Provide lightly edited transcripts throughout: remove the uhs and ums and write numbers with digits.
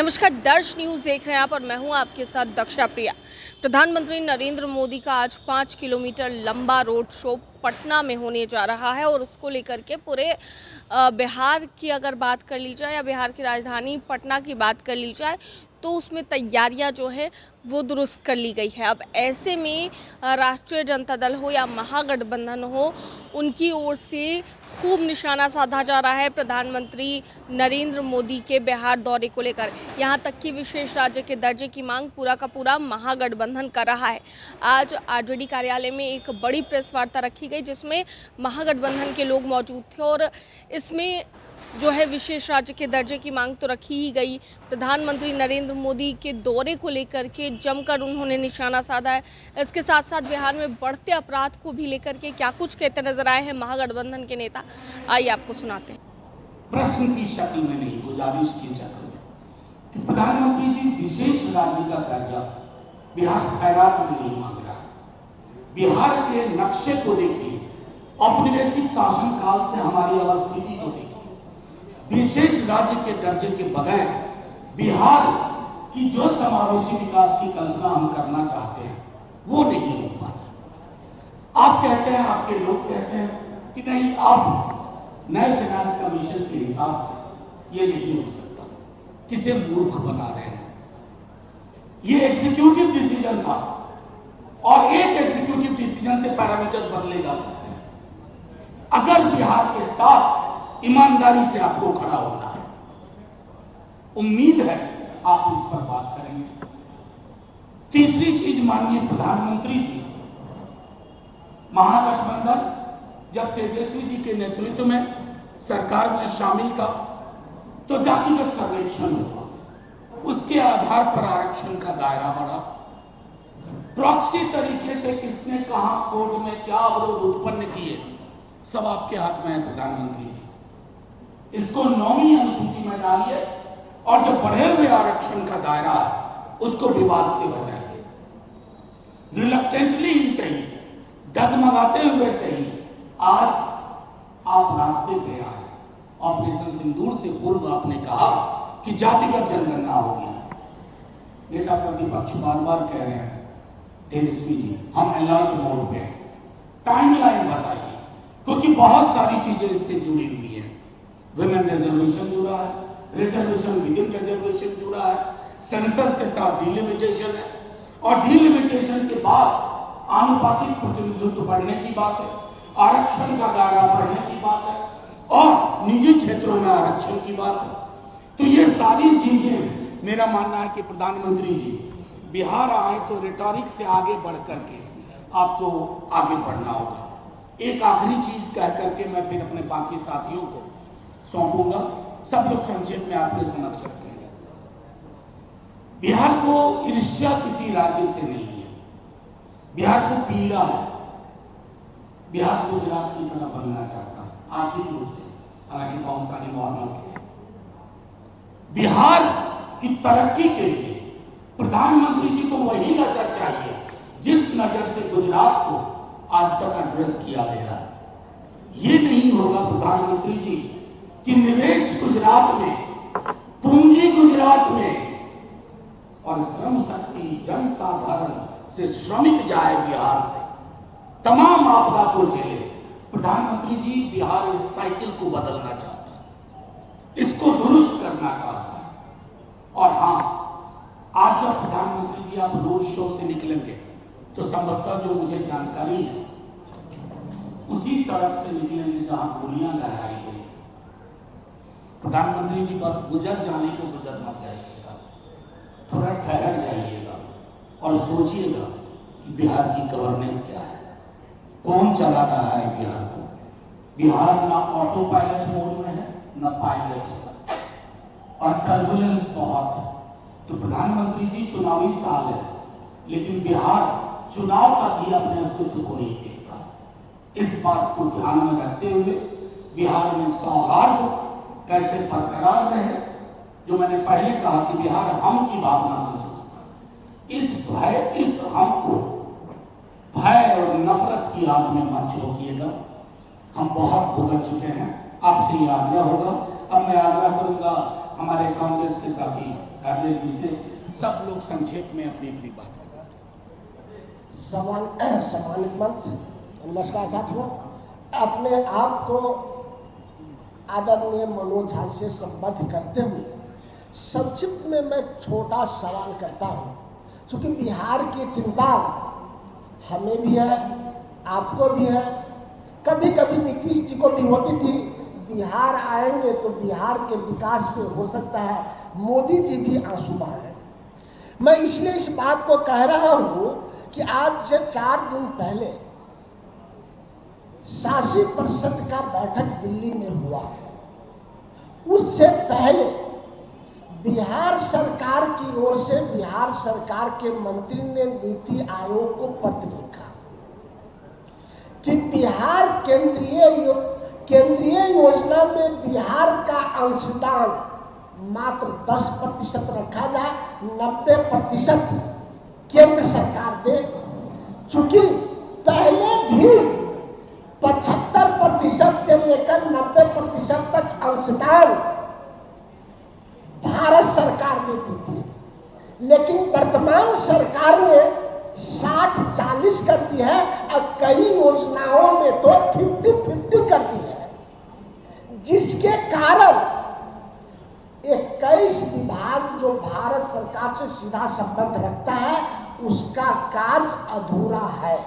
नमस्कार, दर्श न्यूज़ देख रहे हैं आप और मैं हूं आपके साथ दक्षा प्रिया। प्रधानमंत्री नरेंद्र मोदी का आज 5 किलोमीटर लंबा रोड शो पटना में होने जा रहा है और उसको लेकर के पूरे बिहार की अगर बात कर ली जाए या बिहार की राजधानी पटना की बात कर ली जाए तो उसमें तैयारियां जो है वो दुरुस्त कर ली गई है। अब ऐसे में राष्ट्रीय जनता दल हो या महागठबंधन हो, उनकी ओर से खूब निशाना साधा जा रहा है प्रधानमंत्री नरेंद्र मोदी के बिहार दौरे को लेकर। यहां तक कि विशेष राज्य के दर्जे की मांग पूरा का पूरा महागठबंधन कर रहा है। आज आरजेडी कार्यालय में एक बड़ी प्रेस वार्ता रखी गई जिसमें महागठबंधन के लोग मौजूद थे और इसमें जो है विशेष राज्य के दर्जे की मांग तो रखी ही गई। प्रधानमंत्री नरेंद्र मोदी के दौरे को लेकर के जमकर उन्होंने निशाना साधा है। इसके साथ साथ बिहार में बढ़ते अपराध को भी लेकर के क्या कुछ कहते नजर आए हैं महागठबंधन के नेता, आइए आपको सुनाते हैं। प्रश्न की शक्ल में नहीं, गुजारिश की शक्ल में कि प्रधानमंत्री जी विशेष राज्य का दर्जा बिहार खैरात में नहीं मांग रहा है। बिहार के नक्शे को देखिए, औपनिवेशिक शासनकाल से हमारी अवस्थिति को देखिए। विशेष राज्य के दर्जे के बगैर बिहार की जो समावेशी विकास की कल्पना हम करना चाहते हैं वो नहीं हो पाता। आप कहते हैं, आपके लोग कहते हैं कि नहीं, अब नए फाइनेंस कमीशन के हिसाब से ये नहीं हो सकता, किसे मूर्ख बना रहे हैं। ये एग्जीक्यूटिव डिसीजन था और एक एग्जीक्यूटिव डिसीजन से पैरामीटर बदले जा सकते हैं। अगर बिहार के साथ ईमानदारी से आपको खड़ा होना है, उम्मीद है आप इस पर बात करेंगे। तीसरी चीज, माननीय प्रधानमंत्री जी, महागठबंधन जब तेजस्वी जी के नेतृत्व में सरकार में शामिल था तो जातिगत सर्वेक्षण हुआ, उसके आधार पर आरक्षण का दायरा बढ़ा। प्रॉक्सी तरीके से किसने कहां कोर्ट में क्या अवरोध उत्पन्न किए, सब आपके हाथ में है प्रधानमंत्री जी। इसको 9वीं अनुसूची में डालिए और जो बढ़े हुए आरक्षण का दायरा है उसको विवाद से बचाइए। रिलक्टेंटली ही सही, डगमगाते हुए सही, आज आप रास्ते पे आए। ऑपरेशन सिंदूर से पूर्व आपने कहा कि जातिगत जनगणना होगी। नेता प्रतिपक्ष बार बार कह रहे हैं, तेजस्वी जी हम अलर्ट मोड पे, टाइमलाइन बताइए, क्योंकि बहुत सारी चीजें इससे जुड़ी हुई है। वुमेन रिजर्वेशन जुड़ा है, रिजर्वेशन विद इन रिजर्वेशन जुड़ा है, सेंसस के साथ डिलिमिटेशन है और डिलिमिटेशन के बाद आनुपातिक प्रतिनिधित्व बढ़ने की बात है, आरक्षण का दायरा बढ़ने की बात है और निजी क्षेत्रों में आरक्षण की बात है। तो ये सारी चीजें, मेरा मानना है कि प्रधानमंत्री जी बिहार आए तो रिटॉरिक से आगे बढ़ करके आपको आगे बढ़ना होगा। एक आखिरी चीज कह करके मैं फिर अपने बाकी साथियों को सौंपूंगा, सब लोग संक्षेप में आपके समक्ष रखेंगे। बिहार को ईर्ष्या किसी राज्य से नहीं है, बिहार को पीड़ा है। बिहार गुजरात की तरह बनना चाहता है आर्थिक रूप से, हालांकि बहुत सारी मसले हैं। बिहार की तरक्की के लिए प्रधानमंत्री जी को वही नजर चाहिए जिस नजर से गुजरात को आज तक एड्रेस किया गया है। ये नहीं होगा प्रधानमंत्री जी कि निवेश गुजरात में, पूंजी गुजरात में और श्रम शक्ति जनसाधारण से श्रमिक जाए बिहार से, तमाम आपदा को झेले। प्रधानमंत्री जी बिहार इस साइकिल को बदलना चाहता है, इसको दुरुस्त करना चाहता है। और हां, आज जब प्रधानमंत्री जी आप रोड शो से निकलेंगे तो संभवतः जो मुझे जानकारी है उसी सड़क से निकलेंगे जहां गोलियां लहराई गई। प्रधानमंत्री जी बस गुजर जाने को गुजर मत जाइएगा, थोड़ा ठहर जाइएगा और सोचिएगा कि बिहार की गवर्नेंस क्या है, कौन चला रहा है बिहार को। बिहार ना ऑटो पायलट मोड में है ना पायलट है और टर्बुलेंस बहुत है। तो प्रधानमंत्री जी चुनावी साल है, लेकिन बिहार चुनाव का भी अपने अस्तित्व को नहीं देखता। इस बात को ध्यान में रखते हुए बिहार में सौहार्द कैसे बरकरार रहे, जो मैंने पहले कहा कि बिहार हम की भावना से सोचता है। इस भय, इस हम को भय और नफरत की आग में मत झोंकिएगा। हम बहुत भुगत चुके हैं, आपसे ये आग्रह होगा। अब मैं आग्रह करूंगा हमारे कांग्रेस के साथी राजेश जी से सब लोग संक्षेप में अपनी अपनी बात बताएं। सम्मानित मंच, नमस्कार साथियों। अपने आप को आदरणीय मनोज झा से संबद्ध करते हुए संक्षिप्त में मैं छोटा सवाल करता हूँ। क्योंकि बिहार की चिंता हमें भी है, आपको भी है, कभी कभी नीतीश जी को भी होती थी। बिहार आएंगे तो बिहार के विकास पे हो सकता है मोदी जी भी आंसू बहाएं। मैं इसलिए इस बात को कह रहा हूँ कि आज से 4 दिन पहले शासी परिषद का बैठक दिल्ली में हुआ। उससे पहले बिहार सरकार की ओर से बिहार सरकार के मंत्री ने नीति आयोग को पत्र लिखा कि बिहार केंद्रीय योजना में बिहार का अंशदान मात्र 10% रखा जाए, 90% केंद्र सरकार दे। चूंकि पहले भी 75% से लेकर 90% तक अंशदान भारत सरकार देती थी, लेकिन वर्तमान सरकार ने 60-40 कर दी है और कई योजनाओं में तो 50-50 कर दी है, जिसके कारण 21 विभाग जो भारत सरकार से सीधा संबंध रखता है उसका कार्य अधूरा है।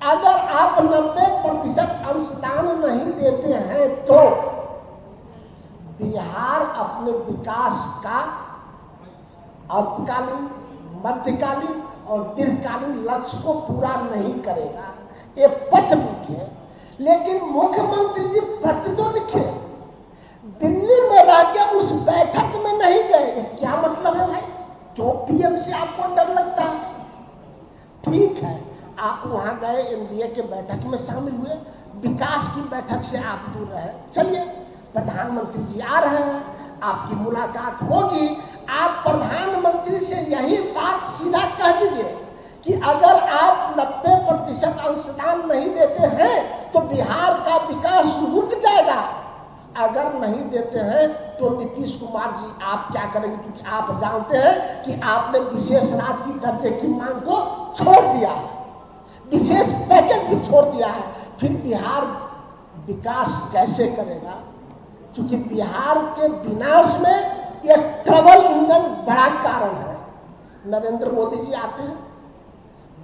अगर आप 90% अंशदान नहीं देते हैं तो बिहार अपने विकास का अल्पकालीन, मध्यकालीन और दीर्घकालीन लक्ष्य को पूरा नहीं करेगा। ये पत्र लिखे, लेकिन मुख्यमंत्री जी पत्र तो लिखे, दिल्ली में रह के उस बैठक में नहीं गए। क्या मतलब है भाई? क्यों पीएम से आपको डर लगता है? ठीक है, आप वहां गए, एनडीए के बैठक में शामिल हुए, विकास की बैठक से आप दूर रहे। चलिए, प्रधानमंत्री जी आ रहे हैं, आपकी मुलाकात होगी, आप प्रधानमंत्री से यही बात सीधा कह दीजिए कि अगर आप 90% अंशदान नहीं देते हैं तो बिहार का विकास रुक जाएगा। अगर नहीं देते हैं तो नीतीश कुमार जी आप क्या करेंगे? क्योंकि आप जानते हैं कि आपने विशेष राज्य की दर्जे की मांग को छोड़ दिया है, विशेष पैकेज भी छोड़ दिया है। फिर बिहार विकास कैसे करेगा? क्योंकि बिहार के विनाश में एक ट्रबल इंजन बड़ा कारण है। नरेंद्र मोदी जी आते हैं,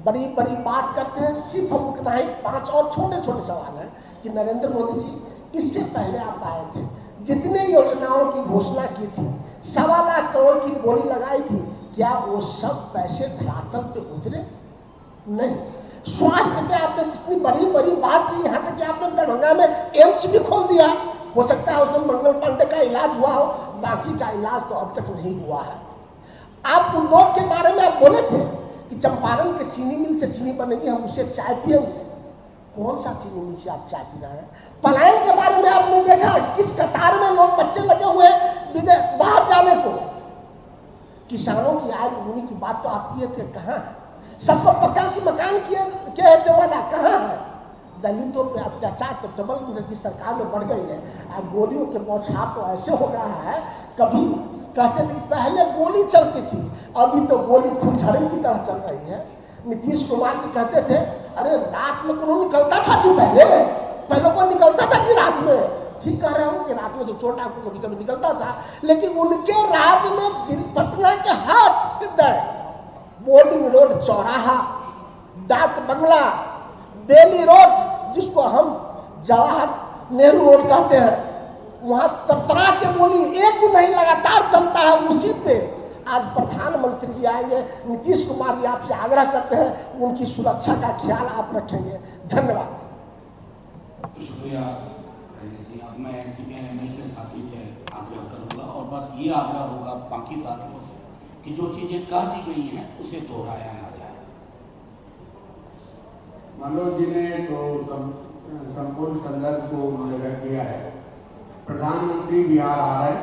बड़ी बड़ी बात करते हैं, सिर्फ हम इतना ही 5 और छोटे छोटे सवाल हैं कि नरेंद्र मोदी जी इससे पहले आप आए थे, जितने योजनाओं की घोषणा की थी, 1.25 लाख करोड़ की बोली लगाई थी, क्या वो सब पैसे धरातल पे उतरे? नहीं। स्वास्थ्य पे आपने जितनी बड़ी बड़ी बात की, यहाँ तक कि आपने दरभंगा में एम्स भी खोल दिया। हो सकता है उसमें मंगल पांडे का इलाज हुआ हो, बाकी का इलाज तो अब तक नहीं हुआ है। आप उद्योग के बारे में आप बोले थे कि चंपारण के चीनी मिल से चीनी बनेगी, हम उससे चाय पिएंगे। कौन सा चीनी मिल से आप चाय पी रहे हैं? पलायन के बारे में आपने देखा किस कतार में लोग बच्चे लगे हुए विदेश बाहर जाने को। किसानों की आय दुगुनी की बात तो आप किए थे, कहाँ है? सबको पक्का की मकान किए थे वाला, कहाँ है? दलितों पे अत्याचार तो डबल की सरकार में बढ़ गई है। अब गोलियों के बौछार तो ऐसे हो रहा है, कभी कहते थे पहले गोली चलती थी, अभी तो गोली फुलझड़ी की तरह चल रही है। नीतीश कुमार जी कहते थे अरे रात में कौन निकलता था जी, पहले कौन निकलता था कि रात में? ठीक कह रहा हूँ कि रात में तो छोटा आपको कभी कभी निकलता था, लेकिन उनके राज में पटना के हाट हृदय, बोर्डिंग रोड चौराहा, डाक बंगला, बेली रोड जिसको हम जवाहर नेहरू रोड कहते हैं, वहां तरतरा के बोली एक दिन नहीं लगातार चलता है। उसी पे आज प्रधानमंत्री जी आएंगे, नीतीश कुमार जी आपसे आग्रह करते हैं उनकी सुरक्षा का ख्याल आप रखेंगे। धन्यवाद। शुक्रिया राजेश जी। अब मैं सीपीआई के साथी से आग्रह करूंगा और बस ये आग्रह होगा बाकी साथियों से कि जो चीजें कह दी गई हैं उसे दोहराया ना जाए। मनोज जी ने तो संपूर्ण संदर्भ को उन्होंने व्यक्त किया है। प्रधानमंत्री बिहार आ रहे हैं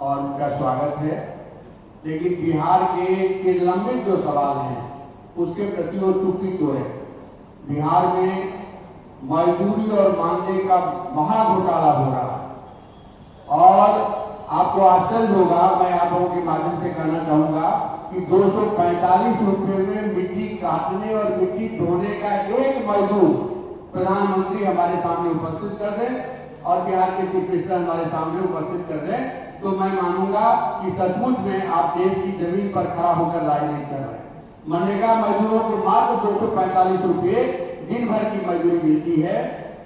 और उनका स्वागत है, लेकिन बिहार के लंबित जो सवाल हैं उसके प्रति वो चुप्पी तोड़े। बिहार में मजदूरी और मानदेय का महाघोटाला हो रहा है और आप आपको आश्चर्य होगा, मैं आप लोगों के माध्यम से कहना चाहूंगा कि 245 रुपए में मिट्टी काटने और मिट्टी ढोने का एक मजदूर प्रधानमंत्री हमारे सामने उपस्थित कर दे और बिहार के चीफ मिनिस्टर हमारे सामने उपस्थित कर दे, तो मैं मानूंगा कि सचमुच में आप देश की जमीन पर खड़ा होकर राजनीति कर रहे हैं। मनरेगा मजदूरों को मात्र 245 रुपए दिन भर की मजदूरी मिलती है।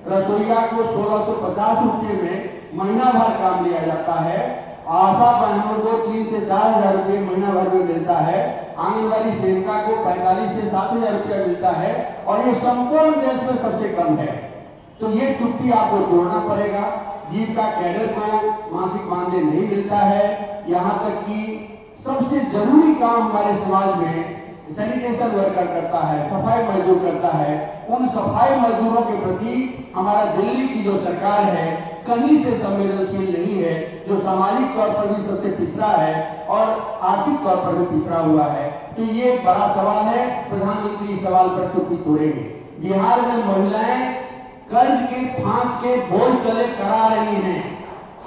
रसोईया को 1650 रुपए में महीना भर काम लिया जाता है। आशा बहनों को 3 से 4 हजार रुपए महीना भर में मिलता है। आंगनबाड़ी सेविका को 45 से 7 हजार रुपया मिलता है और ये संपूर्ण देश में सबसे कम है। तो ये चुप्पी आपको तोड़ना पड़ेगा। जीविका कैडर को मासिक मानदेय नहीं मिलता है। यहाँ तक कि सबसे जरूरी काम हमारे समाज में सैनिटेशन वर्कर करता है, सफाई मजदूर करता है। उन सफाई मजदूरों के प्रति हमारा दिल्ली की जो सरकार है कहीं से संवेदनशील नहीं है, जो सामाजिक तौर पर भी सबसे पिछड़ा है और आर्थिक तौर पर भी पिछड़ा हुआ है। तो ये एक बड़ा सवाल है। प्रधानमंत्री इस सवाल पर चुप्पी तोड़ेंगे। बिहार में महिलाएं कर्ज के फांस के बोझ तले करा रही हैं।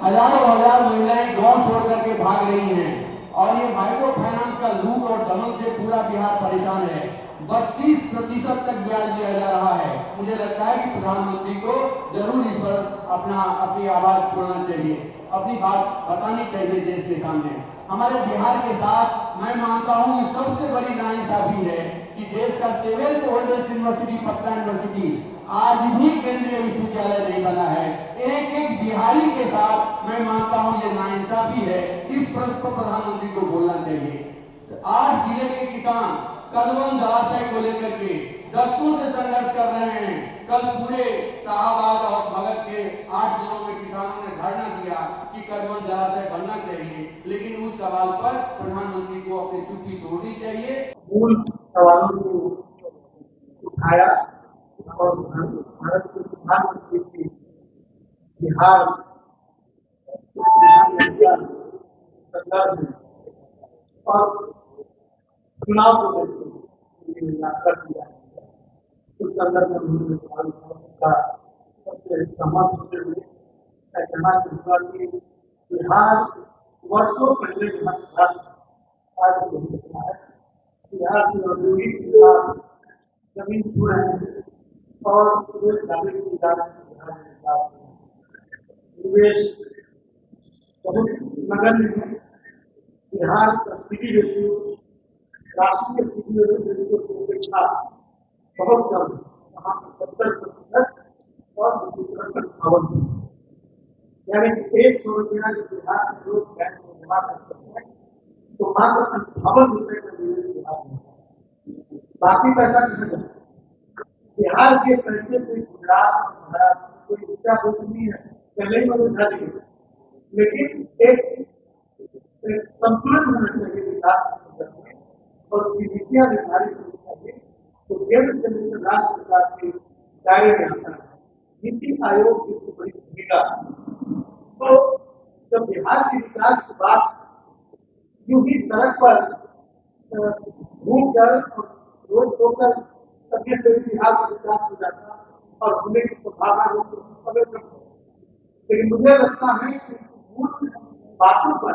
हजारों हजार महिलाएं गांव छोड़ करके भाग रही हैं और ये माइक्रो फाइनेंस का लूट और दमन से पूरा बिहार परेशान है। 32% तक ब्याज लिया जा रहा है। मुझे लगता है कि प्रधानमंत्री को जरूर इस पर अपनी आवाज खोलना चाहिए, अपनी बात बतानी चाहिए देश के सामने। हमारे बिहार के साथ मैं मानता हूं कि सबसे बड़ी नाइंसाफी है कि देश का 7th oldest university Patna university आज भी केंद्रीय विश्वविद्यालय नहीं बना है। एक एक बिहारी के साथ मैं मानता हूं ये नाइंसाफी है। इस प्रश्न पर प्रधानमंत्री को बोलना चाहिए। 8 जिले के किसान कदवन जलाशय को लेकर के दशकों से संघर्ष कर रहे हैं। कल पूरे शाहबाद और भगत के 8 जिलों में किसानों ने धरना दिया कि कदवन जलाशय बनना चाहिए, लेकिन उस सवाल पर प्रधानमंत्री को अपनी चुप्पी तोड़नी चाहिए। मूल सवालों को उठाया और भारत के प्रधानमंत्री की बिहार संदर्भ में और चुनाव को लेकर यात्रा किया। उस संदर्भ में उन्होंने का सबसे सहमत होते हुए मैं कहना चाहूँगा कि बिहार वर्षों पहले आज है। बिहार की औद्योगिक विकास जमीन छू रहे हैं और नागरिक विकास निवेश बहुत नगण्य है। बिहार का सिटी रेशियो राष्ट्रीय सिटी रेशियो की अपेक्षा बहुत कम है। वहाँ 70% और 58%, यानी 100 रुपया जो बिहार के लोग बैंक में जमा करते हैं तो मात्र 58 रुपये का निवेश बिहार में, बाकी पैसा नहीं जाता। बिहार के पैसे से गुजरात और महाराष्ट्र कोई दूसरा बोझ नहीं है, पहले ही मदद उठा दी, लेकिन एक संतुलन होना चाहिए विकास में और नीतियां निर्धारित होनी चाहिए। तो केंद्र से लेकर राज्य सरकार के दायरे में आता है नीति आयोग की बड़ी भूमिका। तो जब बिहार के विकास की बात यूं ही सड़क पर घूम कर रोड होकर तभी बिहार का विकास हो जाता और होने की संभावना हो तो, लेकिन मुझे लगता है कि मूल बातों पर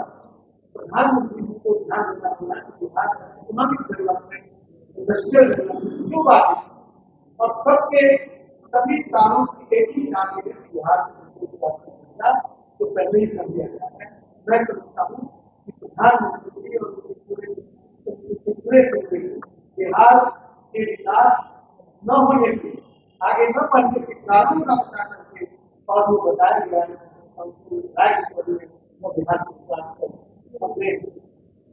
प्रधानमंत्री जी को ध्यान देना होगा कि बिहार का इकोनॉमिक डेवलपमेंट, इंडस्ट्रियल डेवलपमेंट जो बात है और सबके सभी कानून की एक ही चाह है बिहार तो पहले ही कर दिया गया है। मैं समझता हूँ कि प्रधानमंत्री और पूरे बिहार के विकास न होने के आगे न बढ़ने के कानून का पता करके और वो बताया गया है बिहार के विकास अपने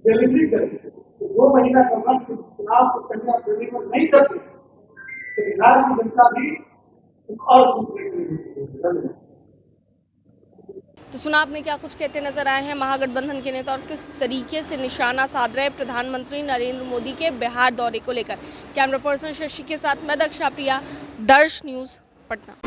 डिलीवरी करेंगे। तो 2 महीना का वक्त चुनाव को पहले डिलीवर नहीं करते तो बिहार की जनता भी और धन्यवाद। तो सुना आपने क्या कुछ कहते नजर आए हैं महागठबंधन के नेता और किस तरीके से निशाना साध रहे प्रधानमंत्री नरेंद्र मोदी के बिहार दौरे को लेकर। कैमरा पर्सन शशि के साथ मैं दक्षा प्रिया, दर्श न्यूज पटना।